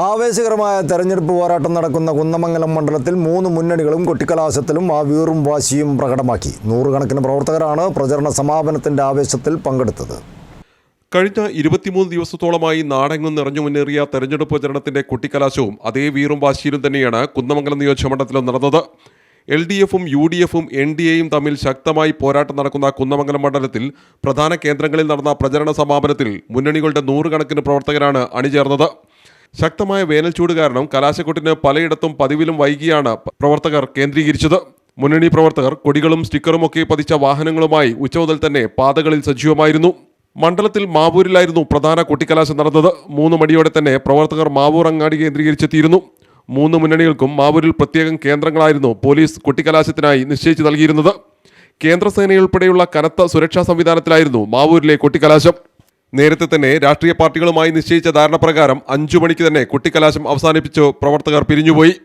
ആവേശകരമായ തെരഞ്ഞെടുപ്പ് പോരാട്ടം നടക്കുന്ന കുന്നമംഗലം മണ്ഡലത്തിൽ 3 മുന്നണികളും കൊട്ടിക്കലാശത്തിലും ആ വീറും വാശിയും പ്രകടമാക്കി. നൂറുകണക്കിന് പ്രവർത്തകരാണ് പ്രചരണ സമാപനത്തിന്റെ ആവേശത്തിൽ പങ്കെടുത്തത്. കഴിഞ്ഞ 23 ദിവസത്തോളമായി നാടെങ്ങും നിറഞ്ഞു മുന്നേറിയ തെരഞ്ഞെടുപ്പ് പ്രചരണത്തിന്റെ കൊട്ടിക്കലാശവും അതേ വീറും വാശിയിലും തന്നെയാണ് കുന്നമംഗലം നിയോജകമണ്ഡലത്തിലും നടന്നത്. LDFും UDFും NDAയും തമ്മിൽ ശക്തമായി പോരാട്ടം നടക്കുന്ന കുന്നമംഗലം മണ്ഡലത്തിൽ പ്രധാന കേന്ദ്രങ്ങളിൽ നടന്ന പ്രചരണ സമാപനത്തിൽ മുന്നണികളുടെ നൂറുകണക്കിന് പ്രവർത്തകരാണ് അണിചേർന്നത്. ശക്തമായ വേനൽച്ചൂട് കാരണം കലാശക്കൊട്ടിന് പലയിടത്തും പതിവിലും വൈകിയാണ് പ്രവർത്തകർ കേന്ദ്രീകരിച്ചത്. മുന്നണി പ്രവർത്തകർ കൊടികളും സ്റ്റിക്കറുമൊക്കെ പതിച്ച വാഹനങ്ങളുമായി ഉച്ചമുതൽ തന്നെ പാതകളിൽ സജീവമായിരുന്നു. മണ്ഡലത്തിൽ മാവൂരിലായിരുന്നു പ്രധാന കൊട്ടിക്കലാശം നടന്നത്. 3 മണിയോടെ തന്നെ പ്രവർത്തകർ മാവൂർ അങ്ങാടി കേന്ദ്രീകരിച്ചെത്തിയിരുന്നു. 3 മുന്നണികൾക്കും മാവൂരിൽ പ്രത്യേകം കേന്ദ്രങ്ങളായിരുന്നു പോലീസ് കൊട്ടിക്കലാശത്തിനായി നിശ്ചയിച്ചു നൽകിയിരുന്നത്. കേന്ദ്രസേനയുൾപ്പെടെയുള്ള കനത്ത സുരക്ഷാ സംവിധാനത്തിലായിരുന്നു മാവൂരിലെ കൊട്ടിക്കലാശം. നേരത്തെ തന്നെ രാഷ്ട്രീയ പാർട്ടികളുമായി നിശ്ചയിച്ച ധാരണപ്രകാരം 5 മണിക്ക് തന്നെ കൊട്ടിക്കലാശം അവസാനിപ്പിച്ചു പ്രവർത്തകർ പിരിഞ്ഞുപോയി.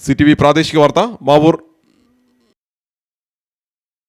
CTV പ്രാദേശിക വാർത്ത മാവൂർ.